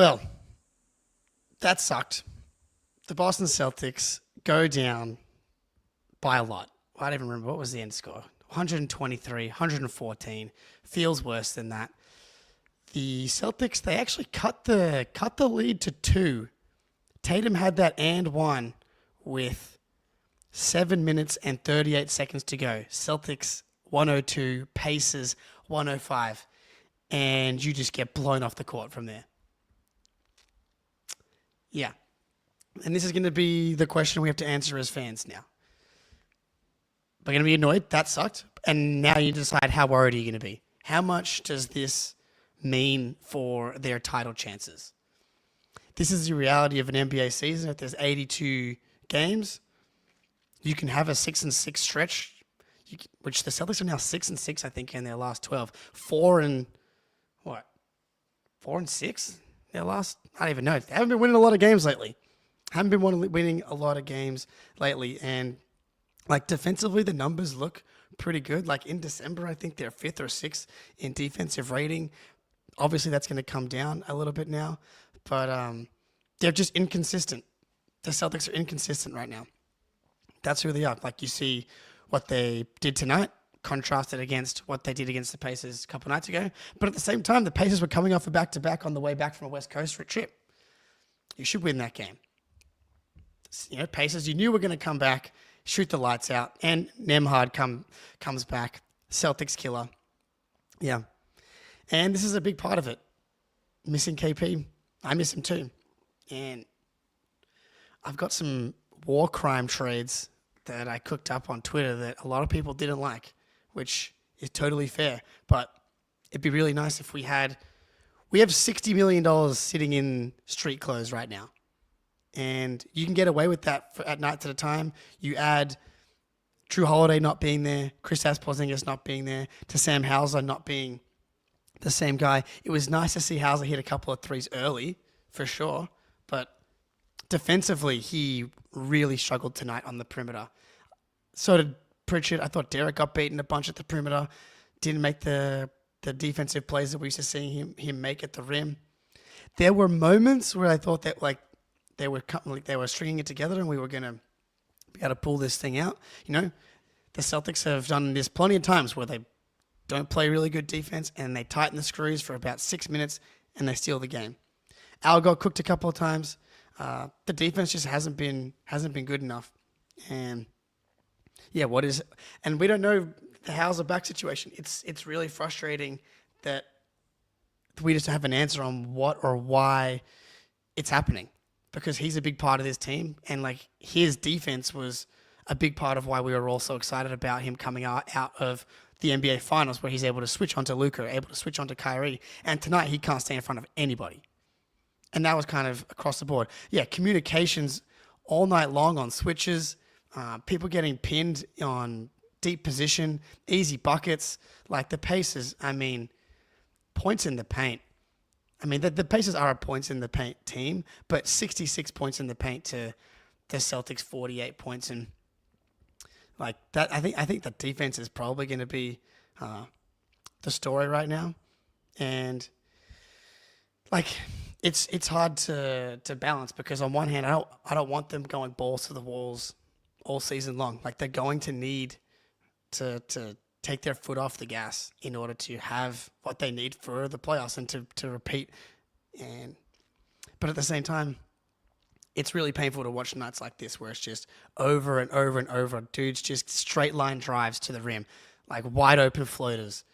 Well, that sucked. The Boston Celtics go down by a lot. I don't even remember what was the end score. 123, 114. Feels worse than that. The Celtics, they actually cut the lead to 2. Tatum had that and 1 with 7 minutes and 38 seconds to go. Celtics 102, Pacers 105, and you just get blown off the court from there. Yeah. And this is going to be the question we have to answer as fans now. We're going to be annoyed. That sucked. And now you decide, how worried are you going to be? How much does this mean for their title chances? This is the reality of an NBA season. If there's 82 games, you can have a 6-6 stretch, which the Celtics are now 6-6, I think, in their last 12. 4 and 6? Their last, I don't even know. They haven't been winning a lot of games lately. And like defensively, the numbers look pretty good. Like in December, I think they're 5th or 6th in defensive rating. Obviously, that's going to come down a little bit now, but they're just inconsistent. The Celtics are inconsistent right now. That's who they are. Like you see what they did tonight, contrasted against what they did against the Pacers a couple nights ago. But at the same time, the Pacers were coming off a back-to-back on the way back from a West Coast trip. You should win that game. Pacers, you knew were going to come back, shoot the lights out, and Nemhard comes back. Celtics killer. Yeah. And this is a big part of it. Missing KP. I miss him too. And I've got some war crime trades that I cooked up on Twitter that a lot of people didn't like, which is totally fair. But it'd be really nice if we have $60 million sitting in street clothes right now. And you can get away with that at nights at a time. You add Drew Holiday not being there, Kristaps Porzingis not being there, to Sam Hauser not being the same guy. It was nice to see Hauser hit a couple of threes early, for sure. But defensively, he really struggled tonight on the perimeter. So did Pritchard. I thought Derek got beaten a bunch at the perimeter. Didn't make the defensive plays that we used to see him make at the rim. There were moments where I thought that they were stringing it together and we were going to be able to pull this thing out. The Celtics have done this plenty of times where they don't play really good defense and they tighten the screws for about 6 minutes and they steal the game. Al got cooked a couple of times. The defense just hasn't been good enough. And yeah, and we don't know the Hauser back situation. It's really frustrating that we just don't have an answer on what or why it's happening, because he's a big part of this team, and his defense was a big part of why we were all so excited about him coming out of the NBA Finals, where he's able to switch onto Luka, able to switch onto Kyrie, and tonight he can't stay in front of anybody. And that was kind of across the board. Yeah, communications all night long on switches, people getting pinned on deep position, easy buckets, like the Pacers. Points in the paint. The Pacers are a points in the paint team, but 66 points in the paint to the Celtics 48 points, and that. I think the defense is probably going to be the story right now, and it's hard to balance, because on one hand I don't want them going balls to the walls all season long. They're going to need to take their foot off the gas in order to have what they need for the playoffs and to repeat. But at the same time, it's really painful to watch nights like this where it's just over and over and over. Dudes just straight line drives to the rim, wide open floaters,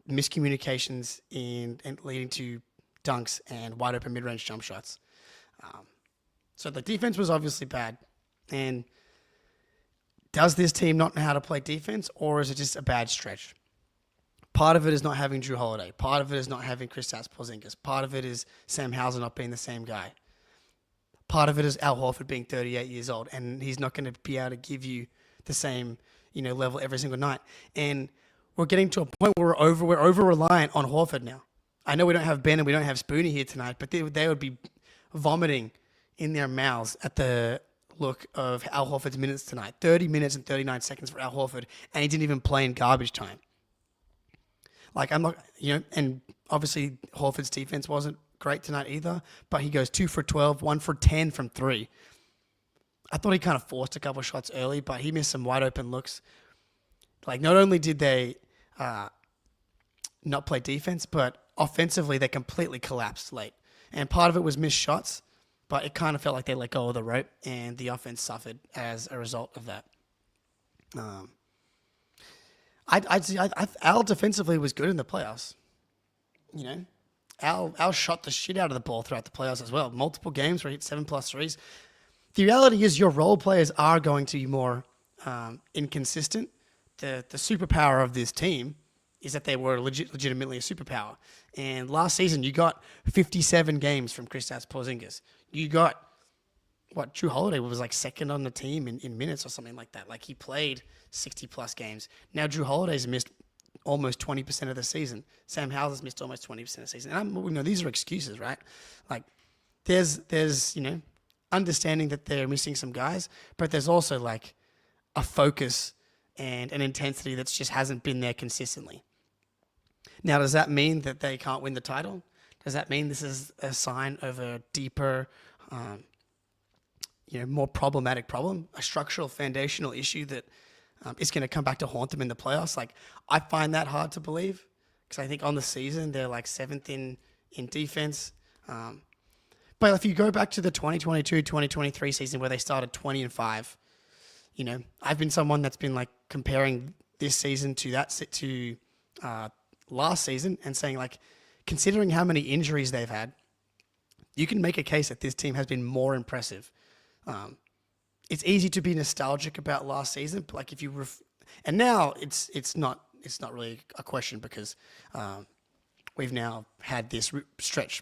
miscommunications and leading to dunks and wide open mid-range jump shots. So the defense was obviously bad. And does this team not know how to play defense, or is it just a bad stretch? Part of it is not having Drew Holiday. Part of it is not having Kristaps Porzingis. Part of it is Sam Hauser not being the same guy. Part of it is Al Horford being 38 years old, and he's not going to be able to give you the same level every single night. And we're getting to a point where we're over-reliant on Horford now. I know we don't have Ben and we don't have Spoonie here tonight, but they would be vomiting in their mouths at the look of Al Horford's minutes tonight. 30 minutes and 39 seconds for Al Horford, and he didn't even play in garbage time. I'm not, and obviously Horford's defense wasn't great tonight either, but he goes 2 for 12, 1 for 10 from 3. I thought he kind of forced a couple of shots early, but he missed some wide open looks. Like, not only did they not play defense, but offensively they completely collapsed late. And part of it was missed shots, but it kind of felt like they let go of the rope, and the offense suffered as a result of that. Al defensively was good in the playoffs. You know, Al shot the shit out of the ball throughout the playoffs as well. Multiple games where he hit 7+ threes. The reality is your role players are going to be more inconsistent. The superpower of this team is that they were legitimately a superpower. And last season, you got 57 games from Kristaps Porzingis. You got, Drew Holiday was like second on the team in minutes or something like that. Like, he played 60+ games. Now Drew Holiday's missed almost 20% of the season. Sam Hauser's missed almost 20% of the season. And these are excuses, right? Like, there's understanding that they're missing some guys, but there's also like a focus and an intensity that just hasn't been there consistently. Now, does that mean that they can't win the title? Does that mean this is a sign of a deeper, more problematic problem, a structural, foundational issue that is going to come back to haunt them in the playoffs? Like, I find that hard to believe because I think on the season they're like 7th in defense. But if you go back to the 2022-2023 season where they started 20-5, I've been someone that's been like comparing this season to last season and saying, like, considering how many injuries they've had, you can make a case that this team has been more impressive. It's easy to be nostalgic about last season, but like and now it's not really a question because we've now had this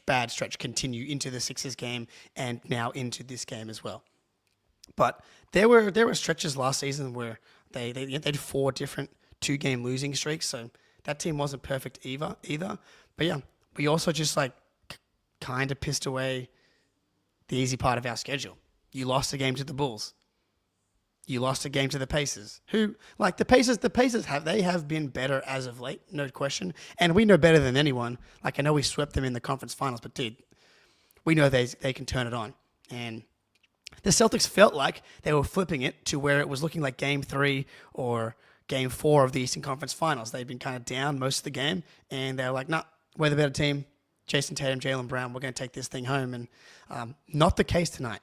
bad stretch continue into the Sixers game and now into this game as well. But there were stretches last season where they had 4 different 2-game losing streaks, so that team wasn't perfect either. But yeah, we also just like kind of pissed away the easy part of our schedule. You lost a game to the Bulls. You lost a game to the Pacers. Who, like, the Pacers have been better as of late, no question. And we know better than anyone. Like, I know we swept them in the conference finals, but dude, we know they can turn it on. And the Celtics felt like they were flipping it to where it was looking like Game 3 or Game 4 of the Eastern Conference Finals. They'd been kind of down most of the game, and they were like, nah, we're the better team. Jason Tatum, Jaylen Brown, we're going to take this thing home. And not the case tonight.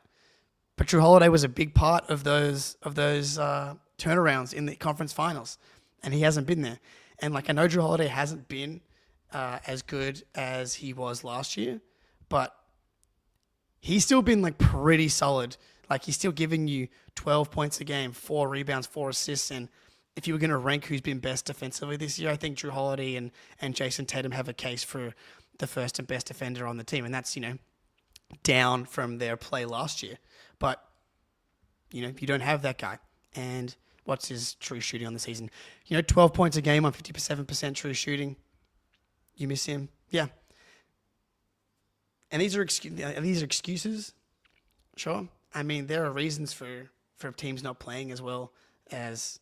But Drew Holiday was a big part of those turnarounds in the conference finals, and he hasn't been there. And like, I know Drew Holiday hasn't been as good as he was last year, but he's still been like pretty solid. Like, he's still giving you 12 points a game, 4 rebounds, 4 assists, and if you were going to rank who's been best defensively this year, I think Drew Holiday and Jason Tatum have a case for the first and best defender on the team, and that's down from their play last year. But, you don't have that guy. And what's his true shooting on the season? 12 points a game on 57% true shooting. You miss him? Yeah. And these are excuses? Sure. I mean, there are reasons for teams not playing as well as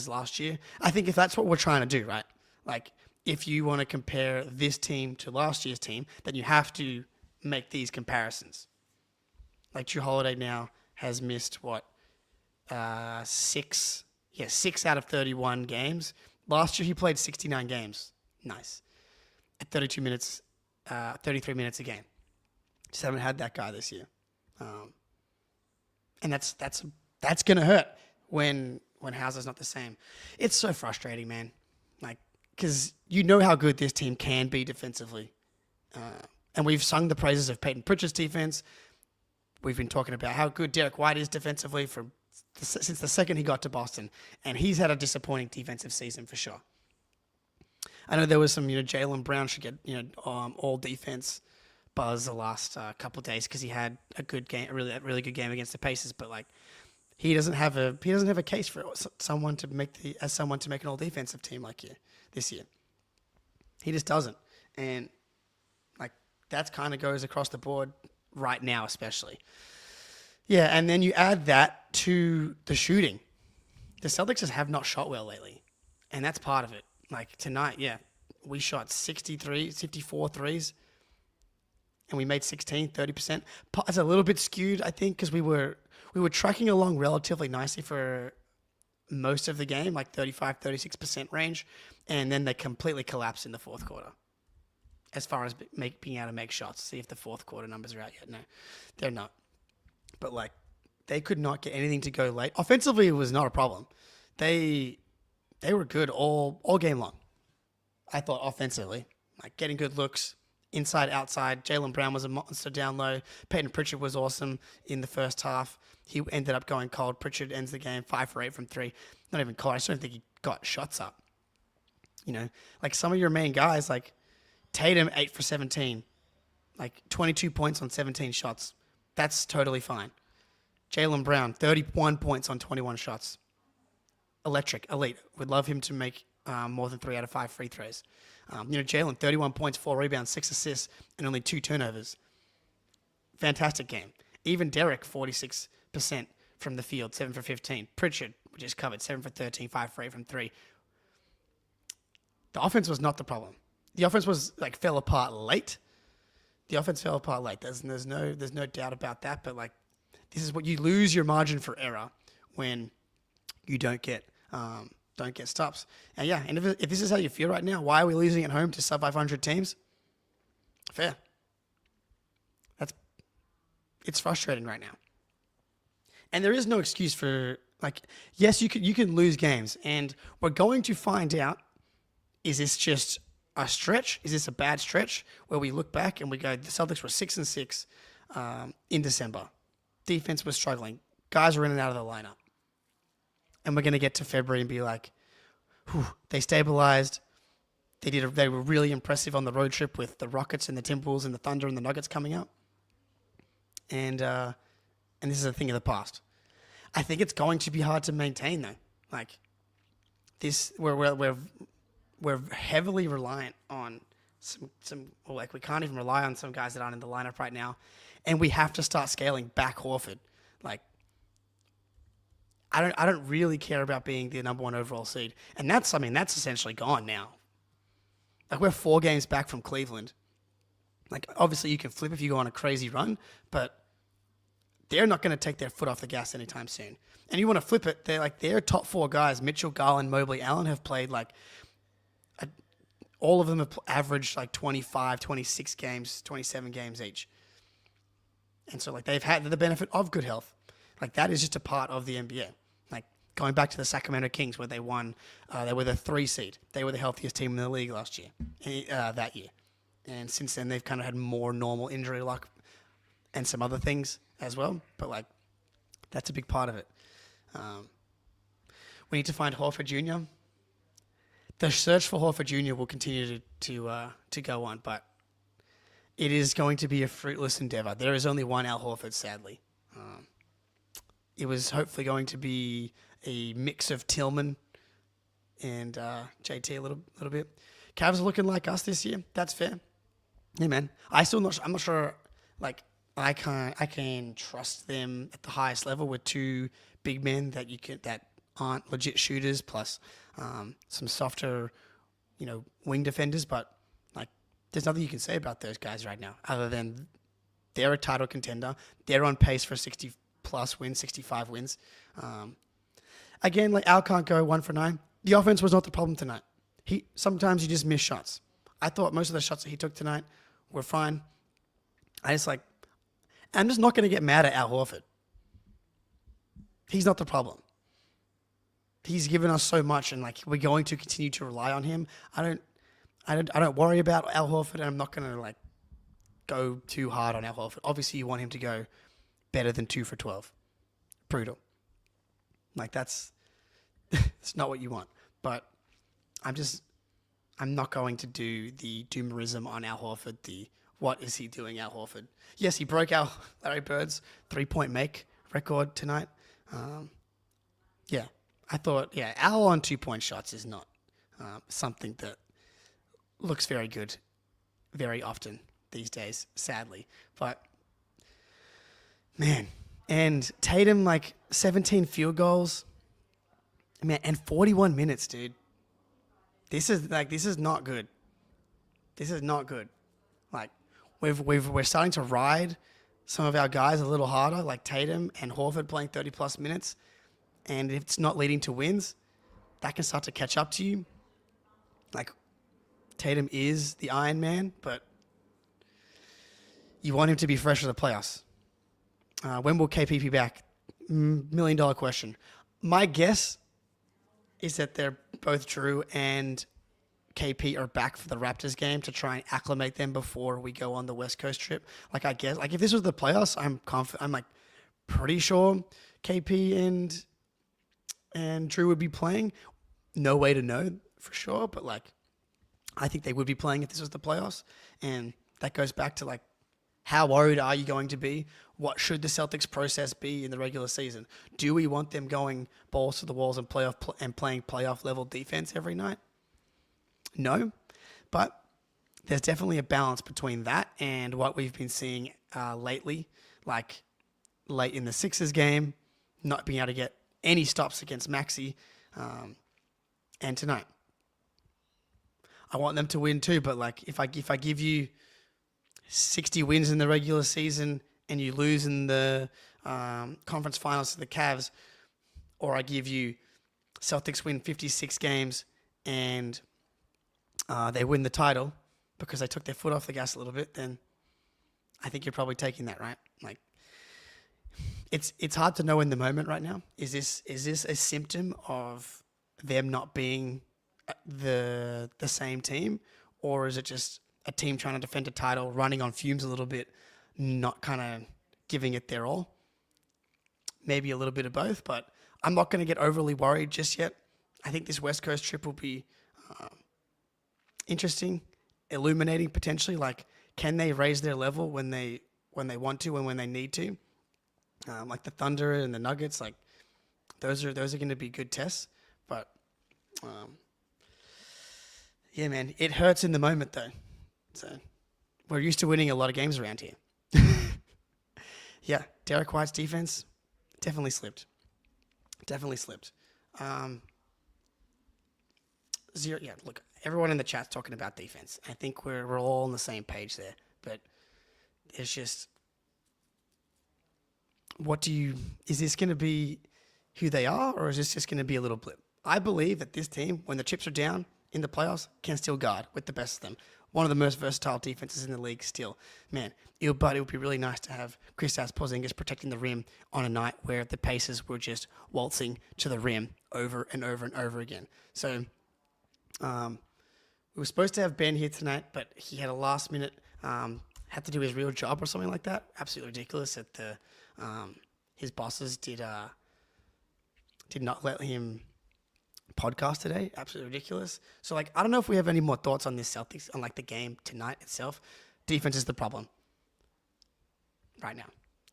last year. I think if that's what we're trying to do, right? Like, if you want to compare this team to last year's team, then you have to make these comparisons. Like, Drew Holiday now has missed 6 out of 31 games. Last year he played 69 games. Nice. At 32 minutes, 33 minutes a game. Just haven't had that guy this year. And that's going to hurt when Hauser's not the same. It's so frustrating, man. Like, because you know how good this team can be defensively. And we've sung the praises of Peyton Pritchard's defense. We've been talking about how good Derek White is defensively since the second he got to Boston. And he's had a disappointing defensive season for sure. I know there was some, Jaylen Brown should get, all defense buzz the last couple of days because he had a good game, a really good game against the Pacers. But like, he doesn't have a case for someone to make an all defensive team like you this year. He just doesn't. And like, that kind of goes across the board right now, especially. Yeah, and then you add that to the shooting. The Celtics just have not shot well lately, and that's part of it. Like, tonight, yeah, we shot 54 threes. and we made 16, 30%. It's a little bit skewed, I think, because we were tracking along relatively nicely for most of the game, like 35, 36% range, and then they completely collapsed in the fourth quarter. As far as being able to make shots, see if the fourth quarter numbers are out yet. No, they're not. But like, they could not get anything to go late. Offensively, it was not a problem. They were good all game long. I thought offensively, like getting good looks, inside, outside. Jaylen Brown was a monster down low. Peyton Pritchard was awesome in the first half. He ended up going cold. Pritchard ends the game 5 for 8 from 3. Not even cold. I just don't think he got shots up. You know, like some of your main guys, like Tatum 8 for 17, like 22 points on 17 shots. That's totally fine. Jaylen Brown 31 points on 21 shots. Electric, elite. Would love him to make more than 3 out of 5 free throws. Jaylen 31 points, 4 rebounds, 6 assists, and only 2 turnovers. Fantastic game. Even Derek 46% from the field, 7 for 15. Pritchard, we just covered, 7 for 13, 5 for 8 from 3. The offense was not the problem. The offense was fell apart late. The offense fell apart late. There's no doubt about that. But this is what you lose your margin for error when you don't get stops. And yeah, and if this is how you feel right now, why are we losing at home to sub 500 teams? Fair. It's frustrating right now. And there is no excuse for yes, you can lose games, and we're going to find out. Is this just a stretch? Is this a bad stretch where we look back and we go, the Celtics were 6-6 in December. Defense was struggling. Guys were in and out of the lineup. And we're going to get to February and be like, whew, they stabilized. They were really impressive on the road trip with the Rockets and the Timberwolves and the Thunder and the Nuggets coming up. And this is a thing of the past. I think it's going to be hard to maintain though. We're heavily reliant on we can't even rely on some guys that aren't in the lineup right now, and we have to start scaling back Horford. I don't really care about being the number 1 overall seed, and that's essentially gone now. We're 4 games back from Cleveland. Obviously you can flip if you go on a crazy run, but they're not going to take their foot off the gas anytime soon. And you want to flip it, their top 4 guys, Mitchell, Garland, Mobley, Allen, have played all of them have averaged 25, 26 games, 27 games each. And so they've had the benefit of good health. That is just a part of the NBA. Going back to the Sacramento Kings where they won, they were the 3 seed. They were the healthiest team in the league last year, that year. And since then they've kind of had more normal injury luck and some other things as well. But that's a big part of it. We need to find Horford Jr. The search for Horford Jr. will continue to go on, but it is going to be a fruitless endeavor. There is only one Al Horford, sadly. It was hopefully going to be a mix of Tillman and JT a little bit. Cavs are looking like us this year. That's fair. Yeah, man. I'm not sure. I can trust them at the highest level with 2 big men that aren't legit shooters, plus some softer, wing defenders. But there's nothing you can say about those guys right now, other than they're a title contender. They're on pace for 60+ wins, 65 wins. Again, Al can't go 1 for 9. The offense was not the problem tonight. Sometimes you just miss shots. I thought most of the shots that he took tonight were fine. I'm just not going to get mad at Al Horford. He's not the problem. He's given us so much, and we're going to continue to rely on him. I don't worry about Al Horford, and I'm not going to go too hard on Al Horford. Obviously, you want him to go better than 2 for 12. Brutal. It's not what you want. But I'm not going to do the doomerism on Al Horford. What is he doing, Al Horford? Yes, he broke Larry Bird's 3-point make record tonight. I thought, Al on 2-point shots is not something that looks very good very often these days, sadly. But, man, and Tatum, 17 field goals, man, and 41 minutes, dude. This is not good. This is not good. we're starting to ride some of our guys a little harder, like Tatum and Horford playing 30 plus minutes, and if it's not leading to wins, that can start to catch up to you. Like Tatum is the Iron Man, but you want him to be fresh for the playoffs. When will KP be back? $1 million question. My guess is that they're both Drew and KP are back for the Raptors game to try and acclimate them before we go on the West Coast trip. Like, I guess, like if this was the playoffs, I'm confident. I'm like pretty sure KP and Drew would be playing. No way to know for sure, but like I think they would be playing if this was the playoffs. And that goes back to like, how worried are you going to be? What should the Celtics process be in the regular season? Do we want them going balls to the walls and playing playoff level defense every night? No, but there's definitely a balance between that and what we've been seeing lately, like late in the Sixers game, not being able to get any stops against Maxey, and tonight. I want them to win too, but like if I give you 60 wins in the regular season and you lose in the conference finals to the Cavs, or I give you Celtics win 56 games and they win the title because they took their foot off the gas a little bit, then I think you're probably taking that, right? Like it's hard to know in the moment right now. Is this a symptom of them not being the same team, or is it just a team trying to defend a title, running on fumes a little bit, not kind of giving it their all? Maybe a little bit of both, but I'm not going to get overly worried just yet. I think this West Coast trip will be interesting, illuminating potentially. Like, can they raise their level when they want to and when they need to? Like the Thunder and the Nuggets, like those are going to be good tests. But yeah, man, it hurts in the moment though. So we're used to winning a lot of games around here. Yeah, Derek White's defense definitely slipped. Yeah, look, everyone in the chat's talking about defense. I think we're all on the same page there. But it's just, is this going to be who they are, or is this just going to be a little blip? I believe that this team, when the chips are down in the playoffs, can still guard with the best of them. One of the most versatile defenses in the league still. Man, it would be really nice to have Kristaps Porzingis protecting the rim on a night where the Pacers were just waltzing to the rim over and over and over again. So we were supposed to have Ben here tonight, but he had a last minute, had to do his real job or something like that. Absolutely ridiculous that his bosses did not let him podcast today. Absolutely ridiculous. So like, I don't know if we have any more thoughts on this Celtics, on like the game tonight itself. Defense is the problem right now.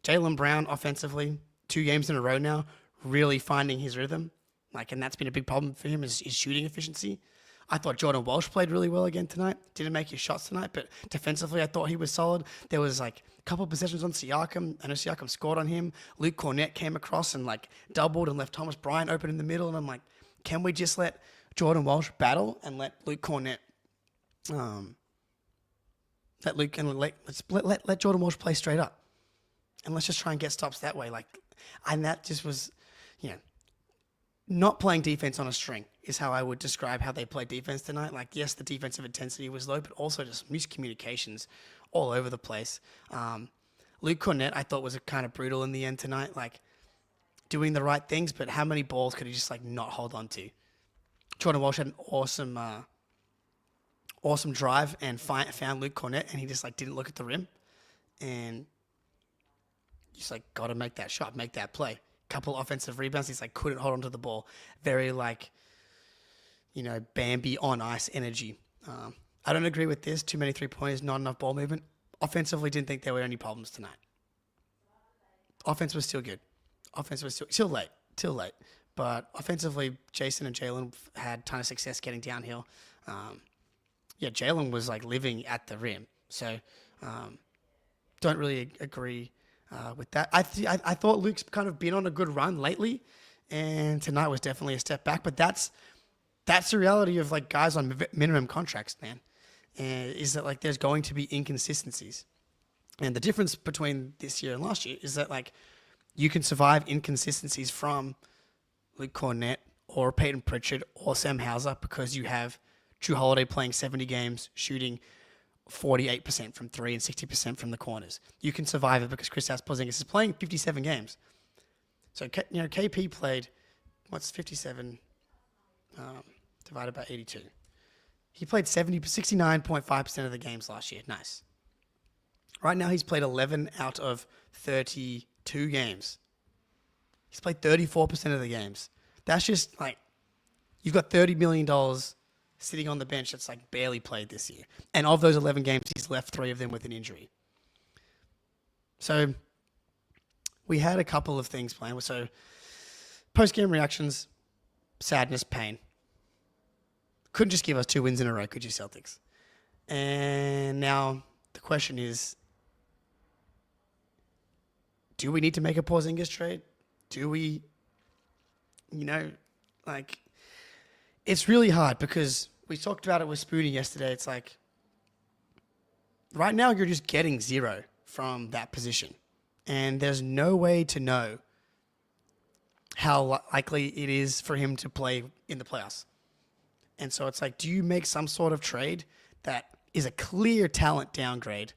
Jaylen Brown offensively, 2 games in a row now, really finding his rhythm. Like, and that's been a big problem for him is shooting efficiency. I thought Jordan Walsh played really well again tonight. Didn't make his shots tonight, but defensively I thought he was solid. There was like a couple of possessions on Siakam. I know Siakam scored on him. Luke Cornett came across and like doubled and left Thomas Bryant open in the middle. And I'm like, can we just let Jordan Walsh battle and let Luke Cornett, let Jordan Walsh play straight up, and let's just try and get stops that way. Like, and that just was, not playing defense on a string is how I would describe how they played defense tonight. Like, yes, the defensive intensity was low, but also just miscommunications all over the place. Luke Cornett, I thought, was kind of brutal in the end tonight. Like, doing the right things, but how many balls could he just like not hold on to? Jordan Walsh had an awesome drive and found Luke Cornett, and he just like didn't look at the rim, and just like got to make that shot, make that play. Couple offensive rebounds, he's like couldn't hold on to the ball. Very like, Bambi on ice energy. I don't agree with this. Too many 3-pointers, not enough ball movement. Offensively, didn't think there were any problems tonight. Offense was still good. Offense was still late. But offensively, Jason and Jaylen had a ton of success getting downhill. Jaylen was like living at the rim. So don't really agree with that. I thought Luke's kind of been on a good run lately, and tonight was definitely a step back. But that's the reality of like guys on minimum contracts, man. Is that like there's going to be inconsistencies. And the difference between this year and last year is that like you can survive inconsistencies from Luke Cornett or Peyton Pritchard or Sam Hauser because you have Drew Holiday playing 70 games, shooting 48% from three and 60% from the corners. You can survive it because Kristaps Porzingis is playing 57 games. So, KP played, what's 57 divided by 82? He played 69.5% of the games last year. Nice. Right now, he's played 11 out of 32 games. He's played 34% of the games. That's just like, you've got $30 million sitting on the bench that's like barely played this year. And of those 11 games, he's left 3 of them with an injury. So we had a couple of things planned. So post-game reactions, sadness, pain. Couldn't just give us 2 wins in a row, could you, Celtics? And now the question is, do we need to make a Porzingis trade? Do we, it's really hard because we talked about it with Spoonie yesterday. It's like, right now you're just getting 0 from that position. And there's no way to know how likely it is for him to play in the playoffs. And so it's like, do you make some sort of trade that is a clear talent downgrade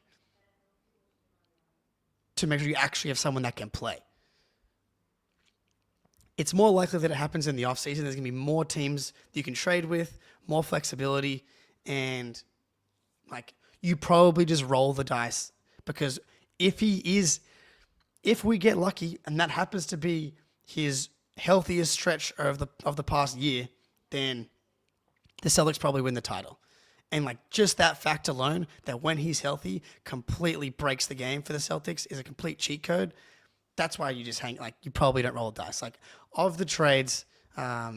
to make sure you actually have someone that can play? It's more likely that it happens in the offseason. There's going to be more teams you can trade with, more flexibility, and like you probably just roll the dice because if we get lucky and that happens to be his healthiest stretch of the past year, then the Celtics probably win the title. And like just that fact alone, that when he's healthy, completely breaks the game for the Celtics, is a complete cheat code. That's why you just you probably don't roll the dice. Like of the trades that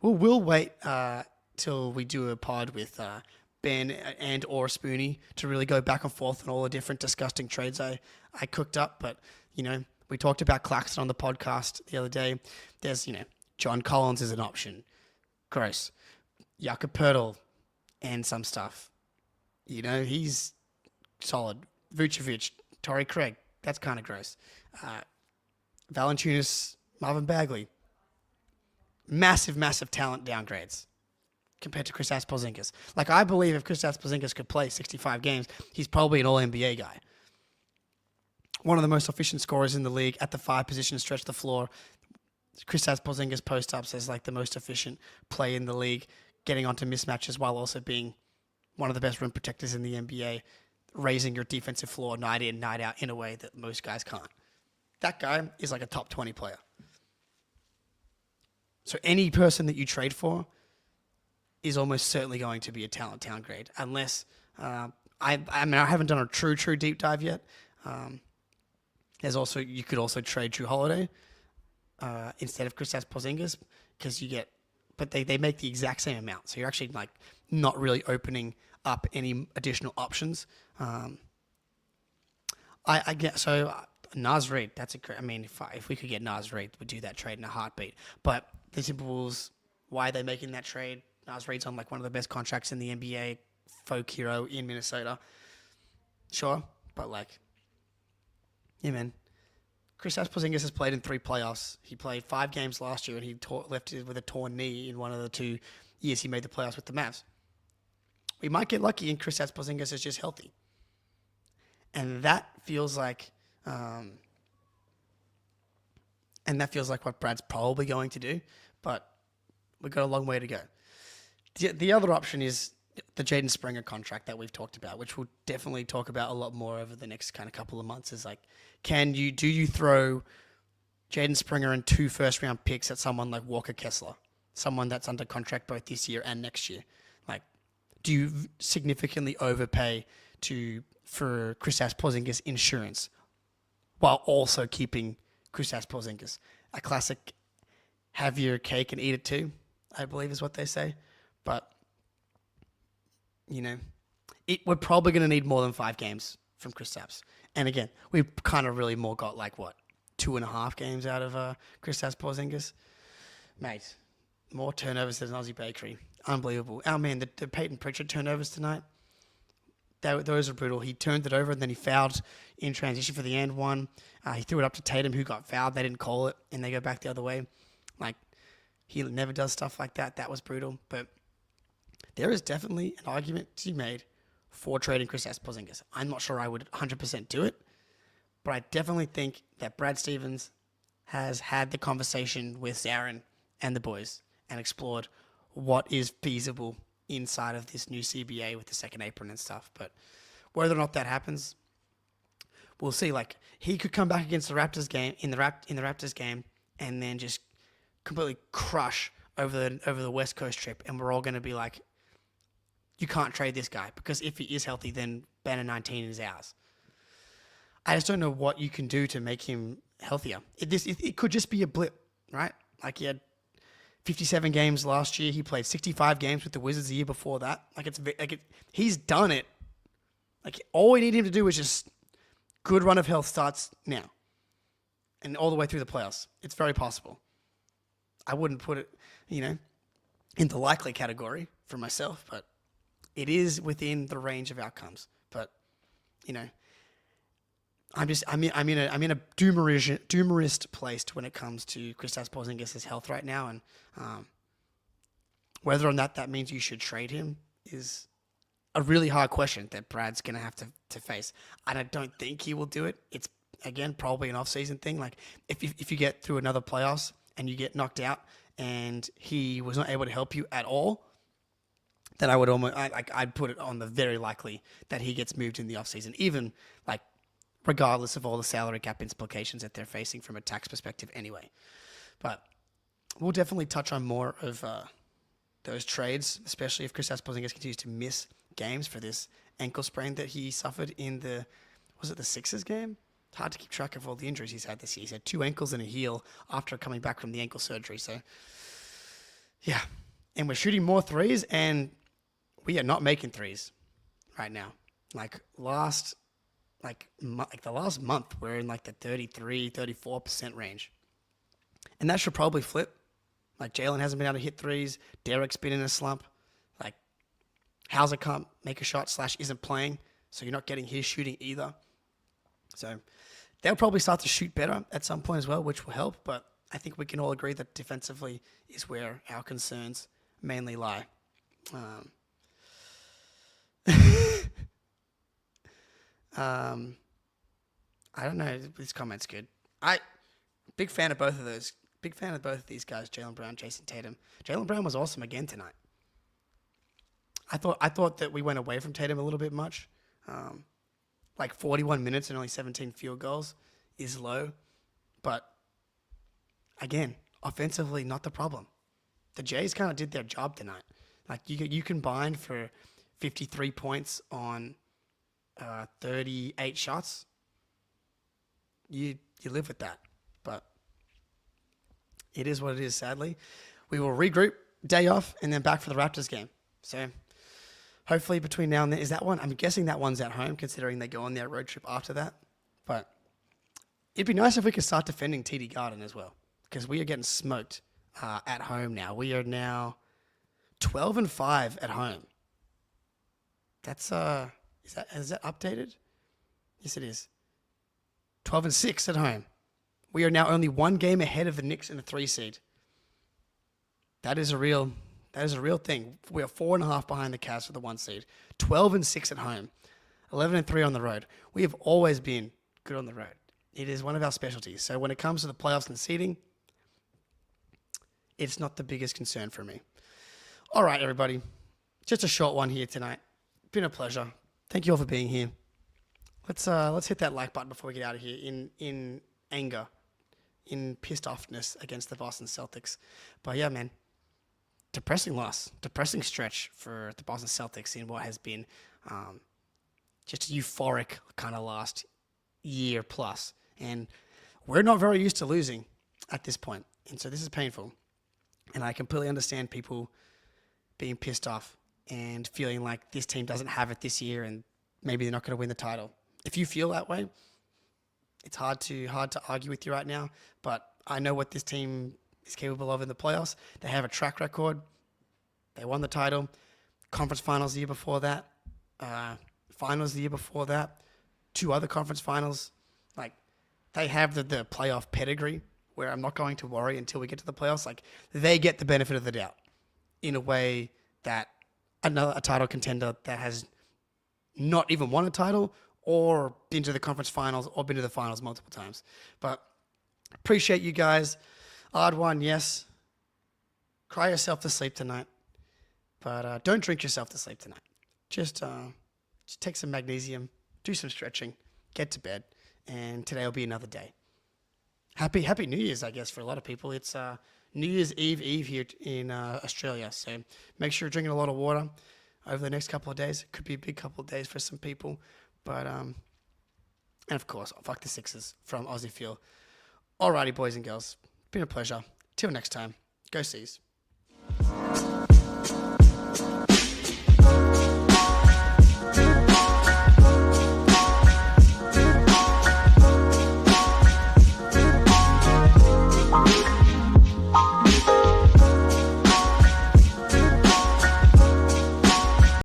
we'll wait till we do a pod with Ben and or Spoonie to really go back and forth on all the different disgusting trades I cooked up. But, we talked about Claxton on the podcast the other day. There's, John Collins is an option. Gross. Jakob Poeltl and some stuff. He's solid. Vucevic, Torrey Craig. That's kind of gross. Valanciunas, Marvin Bagley. Massive, massive talent downgrades compared to Kristaps Porzingis. Like, I believe if Kristaps Porzingis could play 65 games, he's probably an All-NBA guy. One of the most efficient scorers in the league at the 5 position stretch the floor. Kristaps Porzingis post-ups as like the most efficient play in the league, getting onto mismatches while also being one of the best rim protectors in the NBA, raising your defensive floor night in, night out in a way that most guys can't. That guy is like a top 20 player. So any person that you trade for is almost certainly going to be a talent downgrade, unless I haven't done a true deep dive yet. You could also trade Drew Holiday instead of Kristaps Porzingis because but they make the exact same amount, so you're actually like not really opening up any additional options. I get so Naz Reid. That's a great. I mean, if we could get Naz Reid, we'd do that trade in a heartbeat. But the Timberwolves, why are they making that trade? Naz Reid's on like one of the best contracts in the NBA, folk hero in Minnesota. Sure, but like, yeah, man. Kristaps Porzingis has played in 3 playoffs. He played 5 games last year, and he left it with a torn knee in one of the 2 years he made the playoffs with the Mavs. We might get lucky, and Kristaps Porzingis is just healthy, and that feels like, what Brad's probably going to do. But we've got a long way to go. The other option is the Jaden Springer contract that we've talked about, which we'll definitely talk about a lot more over the next kind of couple of months. Is like, do you throw Jaden Springer and 2 first-round picks at someone like Walker Kessler, someone that's under contract both this year and next year? Like, do you significantly overpay for Kristaps Porzingis insurance while also keeping Kristaps Porzingis? A classic have your cake and eat it too, I believe is what they say. But, we're probably going to need more than 5 games from Kristaps. And again, we've kind of really more got 2.5 games out of Kristaps Porzingis. Mate, more turnovers than Aussie Bakery. Unbelievable. Oh man, the Peyton Pritchard turnovers tonight. those are brutal. He turned it over and then he fouled in transition for the and one. He threw it up to Tatum, who got fouled. They didn't call it, and they go back the other way. Like, he never does stuff like that. That was brutal. But there is definitely an argument to be made for trading Kristaps Porzingis. I'm not sure I would 100% do it, but I definitely think that Brad Stevens has had the conversation with Zarin and the boys and explored what is feasible inside of this new CBA with the second apron and stuff. But whether or not that happens, we'll see. Like, he could come back against the Raptors game in the Raptors game and then just completely crush over the West Coast trip, and we're all going to be like, you can't trade this guy, because if he is healthy, then Banner 19 is ours. I just don't know what you can do to make him healthier. It could just be a blip, right? Like, he had 57 games last year. He played 65 games with the Wizards the year before that. He's done it. Like, all we need him to do is just good run of health starts now and all the way through the playoffs. It's very possible. I wouldn't put it, in the likely category for myself, but it is within the range of outcomes. But, I'm in a doomerist place when it comes to Kristaps Porzingis' health right now, and whether or not that means you should trade him is a really hard question that Brad's going to have to face. And I don't think he will do it. It's, again, probably an off-season thing. Like, if you get through another playoffs and you get knocked out and he was not able to help you at all, then I'd put it on the very likely that he gets moved in the offseason, even regardless of all the salary cap implications that they're facing from a tax perspective anyway. But we'll definitely touch on more of those trades, especially if Kristaps Porzingis continues to miss games for this ankle sprain that he suffered in the Sixers game? It's hard to keep track of all the injuries he's had this year. He's had 2 ankles and a heel after coming back from the ankle surgery. So, yeah. And we're shooting more threes, and we are not making threes right now. The last month, we're in the 33-34% range. And that should probably flip. Jalen hasn't been able to hit threes. Derek's been in a slump. Hauser can't make a shot / isn't playing, so you're not getting his shooting either. So they'll probably start to shoot better at some point as well, which will help. But I think we can all agree that defensively is where our concerns mainly lie. I don't know. This comment's good. Big fan of both of those. Big fan of both of these guys, Jaylen Brown, Jason Tatum. Jaylen Brown was awesome again tonight. I thought that we went away from Tatum a little bit much. 41 minutes and only 17 field goals is low. But, again, offensively, not the problem. The Jays kind of did their job tonight. You combined for 53 points on 38 shots. You live with that. But it is what it is, sadly. We will regroup, day off, and then back for the Raptors game. So hopefully between now and then, is that one? I'm guessing that one's at home, considering they go on their road trip after that. But it'd be nice if we could start defending TD Garden as well, because we are getting smoked at home now. We are now 12-5 at home. That's is that updated? Yes, it is. 12-6 at home. We are now only 1 game ahead of the Knicks in the 3 seed. That is a real thing. We are 4.5 behind the Cavs for the 1 seed. 12-6 at home. 11-3 on the road. We have always been good on the road. It is one of our specialties. So when it comes to the playoffs and seeding, it's not the biggest concern for me. All right, everybody. Just a short one here tonight. Been a pleasure. Thank you all for being here. Let's hit that like button before we get out of here in anger, in pissed offness against the Boston Celtics. But yeah, man, depressing loss, depressing stretch for the Boston Celtics in what has been just a euphoric kind of last year plus. And we're not very used to losing at this point. And so this is painful. And I completely understand people being pissed off and feeling like this team doesn't have it this year and maybe they're not going to win the title. If you feel that way, it's hard to argue with you right now, but I know what this team is capable of in the playoffs. They have a track record. They won the title. Conference finals the year before that. finals the year before that, 2 other conference finals. Like, they have the playoff pedigree where I'm not going to worry until we get to the playoffs. Like, they get the benefit of the doubt in a way that a title contender that has not even won a title or been to the conference finals or been to the finals multiple times. But appreciate you guys. Odd one, yes. Cry yourself to sleep tonight. But don't drink yourself to sleep tonight. Just take some magnesium, do some stretching, get to bed, and today will be another day. Happy New Year's, I guess, for a lot of people. It's New Year's Eve here in Australia. So make sure you're drinking a lot of water over the next couple of days. It could be a big couple of days for some people. But, and of course, fuck the Sixers from Aussie Feel. Alrighty, boys and girls. Been a pleasure. Till next time. Go Seas.